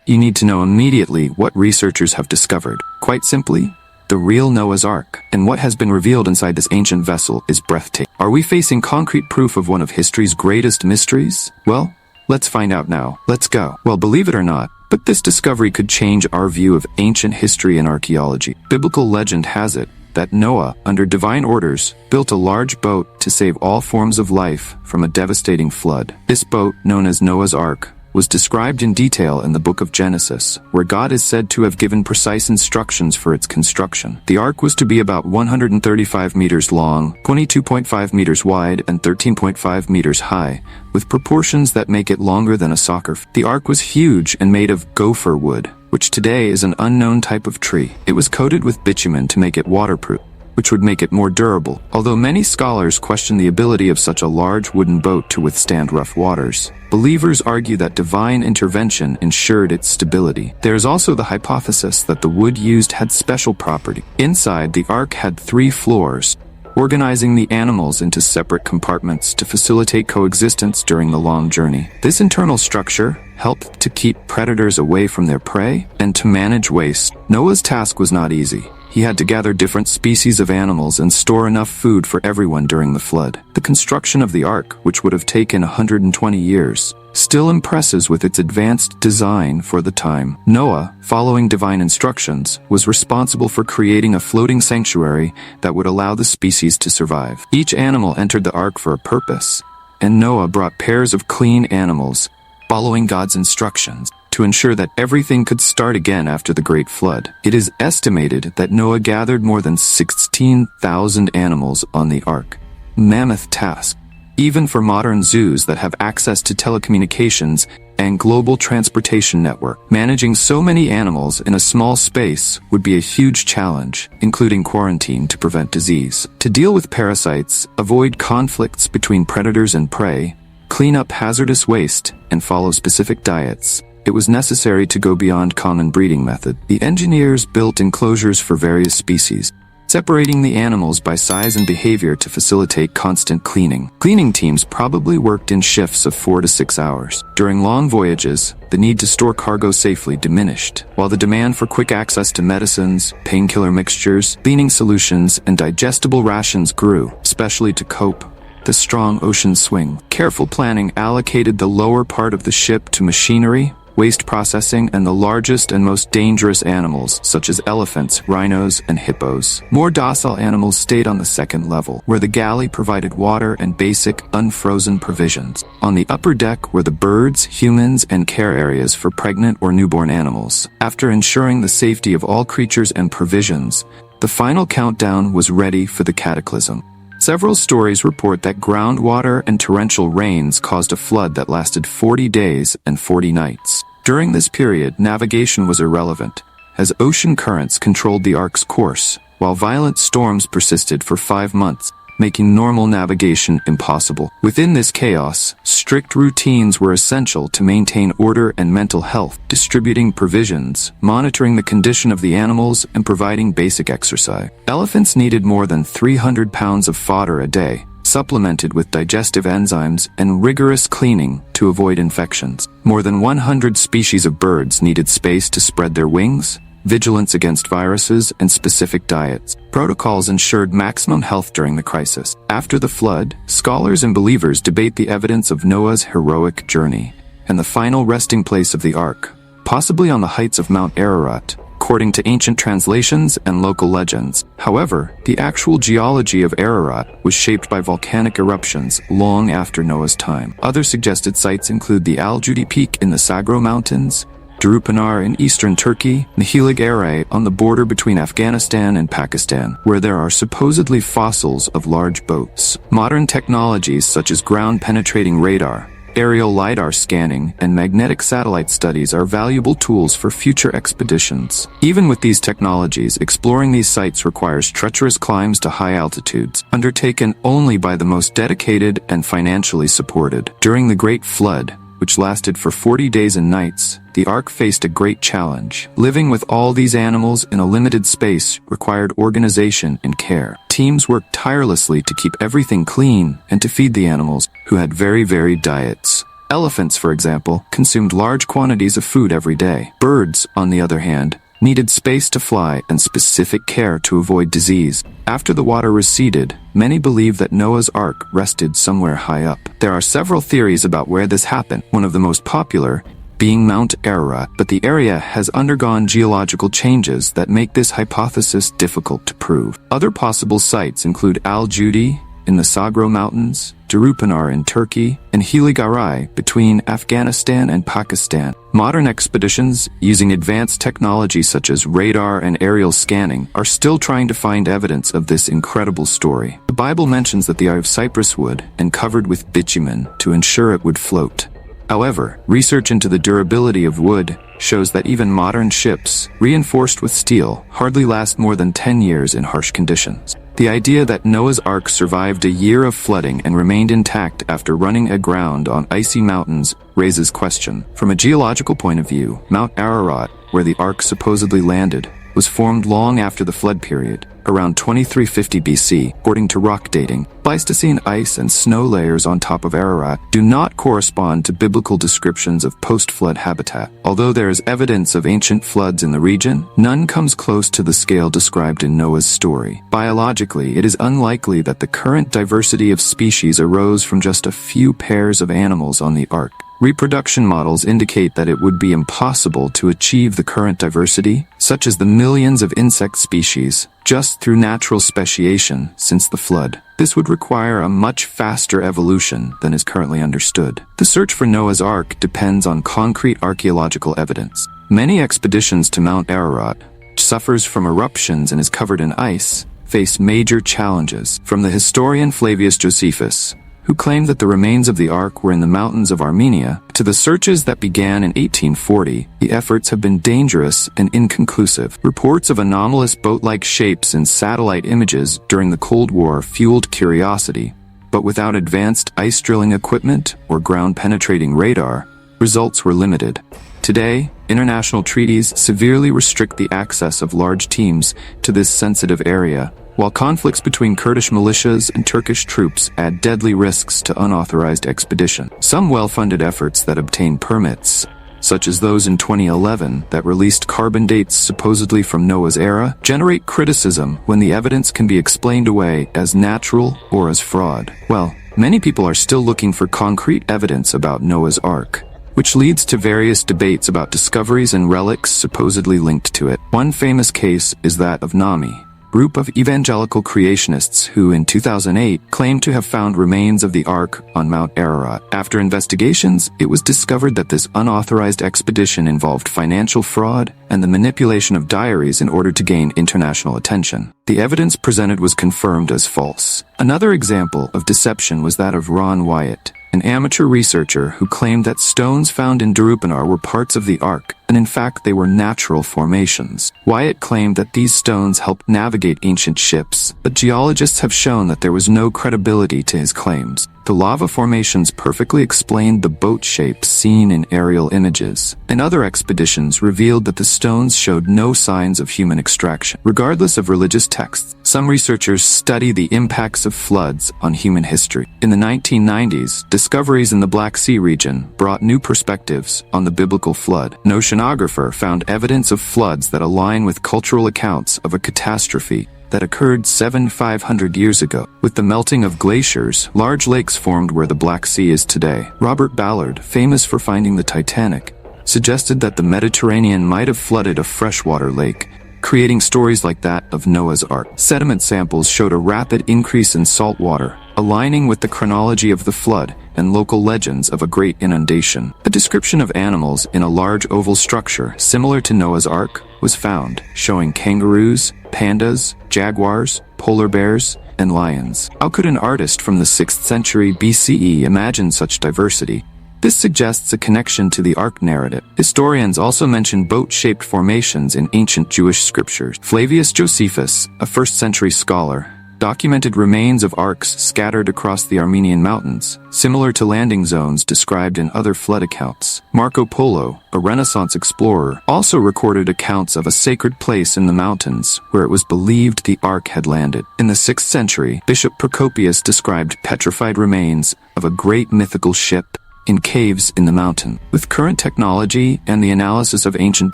You need to know immediately what researchers have discovered. Quite simply, the real Noah's Ark, and what has been revealed inside this ancient vessel is breathtaking. Are we facing concrete proof of one of history's greatest mysteries? Well, let's find out now. Let's go. Well, believe it or not, but this discovery could change our view of ancient history and archaeology. Biblical legend has it that Noah, under divine orders, built a large boat to save all forms of life from a devastating flood. This boat, known as Noah's Ark, was described in detail in the book of Genesis, where God is said to have given precise instructions for its construction. The ark was to be about 135 meters long, 22.5 meters wide, and 13.5 meters high, with proportions that make it longer than a soccer field. The ark was huge and made of gopher wood, which today is an unknown type of tree. It was coated with bitumen to make it waterproof, which would make it more durable, although many scholars question the ability of such a large wooden boat to withstand rough waters. Believers argue that divine intervention ensured its stability. There is also the hypothesis that the wood used had special property. Inside, the ark had 3 floors, organizing the animals into separate compartments to facilitate coexistence during the long journey. This internal structure helped to keep predators away from their prey and to manage waste. Noah's task was not easy. He had to gather different species of animals and store enough food for everyone during the flood. The construction of the ark, which would have taken 120 years, still impresses with its advanced design for the time. Noah, following divine instructions, was responsible for creating a floating sanctuary that would allow the species to survive. Each animal entered the ark for a purpose, and Noah brought pairs of clean animals, following God's instructions, to ensure that everything could start again after the Great Flood. It is estimated that Noah gathered more than 16,000 animals on the ark. Mammoth task, even for modern zoos that have access to telecommunications and global transportation network. Managing so many animals in a small space would be a huge challenge, including quarantine to prevent disease. To deal with parasites, avoid conflicts between predators and prey, clean up hazardous waste, and follow specific diets, it was necessary to go beyond common breeding method. The engineers built enclosures for various species, separating the animals by size and behavior to facilitate constant cleaning. Cleaning teams probably worked in shifts of 4 to 6 hours. During long voyages, the need to store cargo safely diminished, while the demand for quick access to medicines, painkiller mixtures, cleaning solutions, and digestible rations grew, especially to cope the strong ocean swing. Careful planning allocated the lower part of the ship to machinery, waste processing, and the largest and most dangerous animals, such as elephants, rhinos, and hippos. More docile animals stayed on the second level, where the galley provided water and basic, unfrozen provisions. On the upper deck were the birds, humans, and care areas for pregnant or newborn animals. After ensuring the safety of all creatures and provisions, the final countdown was ready for the cataclysm. Several stories report that groundwater and torrential rains caused a flood that lasted 40 days and 40 nights. During this period, navigation was irrelevant, as ocean currents controlled the ark's course, while violent storms persisted for 5 months, making normal navigation impossible. Within this chaos, strict routines were essential to maintain order and mental health, distributing provisions, monitoring the condition of the animals, and providing basic exercise. Elephants needed more than 300 pounds of fodder a day, supplemented with digestive enzymes and rigorous cleaning to avoid infections. More than 100 species of birds needed space to spread their wings, vigilance against viruses, and specific diets. Protocols ensured maximum health during the crisis. After the flood, scholars and believers debate the evidence of Noah's heroic journey and the final resting place of the ark, possibly on the heights of Mount Ararat, according to ancient translations and local legends. However, the actual geology of Ararat was shaped by volcanic eruptions long after Noah's time. Other suggested sites include the Al Judi Peak in the Sagro Mountains, Darupanar in eastern Turkey, Nahilig Aray on the border between Afghanistan and Pakistan, where there are supposedly fossils of large boats. Modern technologies such as ground-penetrating radar, aerial LiDAR scanning, and magnetic satellite studies are valuable tools for future expeditions. Even with these technologies, exploring these sites requires treacherous climbs to high altitudes, undertaken only by the most dedicated and financially supported. During the Great Flood, which lasted for 40 days and nights, the Ark faced a great challenge. Living with all these animals in a limited space required organization and care. Teams worked tirelessly to keep everything clean and to feed the animals, who had very varied diets. Elephants, for example, consumed large quantities of food every day. Birds, on the other hand, needed space to fly and specific care to avoid disease. After the water receded, many believe that Noah's Ark rested somewhere high up. There are several theories about where this happened, one of the most popular being Mount Ararat, but the area has undergone geological changes that make this hypothesis difficult to prove. Other possible sites include Al-Judi in the Sagro Mountains, Darupanar in Turkey, and Hiligarai between Afghanistan and Pakistan. Modern expeditions, using advanced technology such as radar and aerial scanning, are still trying to find evidence of this incredible story. The Bible mentions that the eye of cypress wood and covered with bitumen to ensure it would float. However, research into the durability of wood shows that even modern ships, reinforced with steel, hardly last more than 10 years in harsh conditions. The idea that Noah's Ark survived a year of flooding and remained intact after running aground on icy mountains raises question. From a geological point of view, Mount Ararat, where the Ark supposedly landed, was formed long after the flood period, around 2350 BC, according to rock dating. Pleistocene ice and snow layers on top of Ararat do not correspond to biblical descriptions of post-flood habitat. Although there is evidence of ancient floods in the region, none comes close to the scale described in Noah's story. Biologically, it is unlikely that the current diversity of species arose from just a few pairs of animals on the Ark. Reproduction models indicate that it would be impossible to achieve the current diversity, such as the millions of insect species, just through natural speciation since the flood. This would require a much faster evolution than is currently understood. The search for Noah's Ark depends on concrete archaeological evidence. Many expeditions to Mount Ararat, which suffers from eruptions and is covered in ice, face major challenges. From the historian Flavius Josephus, who claimed that the remains of the Ark were in the mountains of Armenia, to the searches that began in 1840, the efforts have been dangerous and inconclusive. Reports of anomalous boat-like shapes in satellite images during the Cold War fueled curiosity, but without advanced ice drilling equipment or ground-penetrating radar, results were limited. Today, international treaties severely restrict the access of large teams to this sensitive area, while conflicts between Kurdish militias and Turkish troops add deadly risks to unauthorized expedition. Some well-funded efforts that obtain permits, such as those in 2011 that released carbon dates supposedly from Noah's era, generate criticism when the evidence can be explained away as natural or as fraud. Well, many people are still looking for concrete evidence about Noah's Ark, which leads to various debates about discoveries and relics supposedly linked to it. One famous case is that of Nami, group of evangelical creationists who in 2008 claimed to have found remains of the Ark on Mount Ararat. After investigations, it was discovered that this unauthorized expedition involved financial fraud and the manipulation of diaries in order to gain international attention. The evidence presented was confirmed as false. Another example of deception was that of Ron Wyatt, an amateur researcher who claimed that stones found in Darupanar were parts of the Ark, and in fact they were natural formations. Wyatt claimed that these stones helped navigate ancient ships, but geologists have shown that there was no credibility to his claims. The lava formations perfectly explained the boat shapes seen in aerial images, and other expeditions revealed that the stones showed no signs of human extraction. Regardless of religious texts, some researchers study the impacts of floods on human history. In the 1990s, discoveries in the Black Sea region brought new perspectives on the biblical flood. An oceanographer found evidence of floods that align with cultural accounts of a catastrophe that occurred 7,500 years ago. With the melting of glaciers, large lakes formed where the Black Sea is today. Robert Ballard, famous for finding the Titanic, suggested that the Mediterranean might have flooded a freshwater lake, creating stories like that of Noah's Ark. Sediment samples showed a rapid increase in salt water, aligning with the chronology of the flood and local legends of a great inundation. A description of animals in a large oval structure similar to Noah's Ark was found, showing kangaroos, pandas, jaguars, polar bears, and lions. How could an artist from the 6th century BCE imagine such diversity? This suggests a connection to the Ark narrative. Historians also mention boat-shaped formations in ancient Jewish scriptures. Flavius Josephus, a 1st century scholar, documented remains of arks scattered across the Armenian mountains, similar to landing zones described in other flood accounts. Marco Polo, a Renaissance explorer, also recorded accounts of a sacred place in the mountains where it was believed the Ark had landed. In the 6th century, Bishop Procopius described petrified remains of a great mythical ship in caves in the mountain. With current technology and the analysis of ancient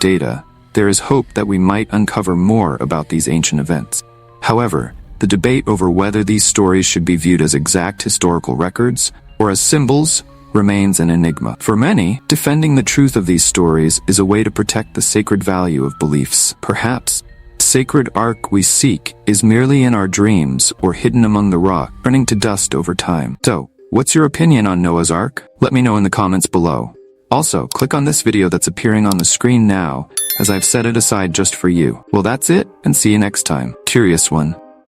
data, there is hope that we might uncover more about these ancient events. However, the debate over whether these stories should be viewed as exact historical records or as symbols remains an enigma. For many, defending the truth of these stories is a way to protect the sacred value of beliefs. Perhaps, sacred ARK we seek is merely in our dreams or hidden among the rock, turning to dust over time. So, what's your opinion on Noah's Ark? Let me know in the comments below. Also, click on this video that's appearing on the screen now, as I've set it aside just for you. Well, that's it, and see you next time. Curious one.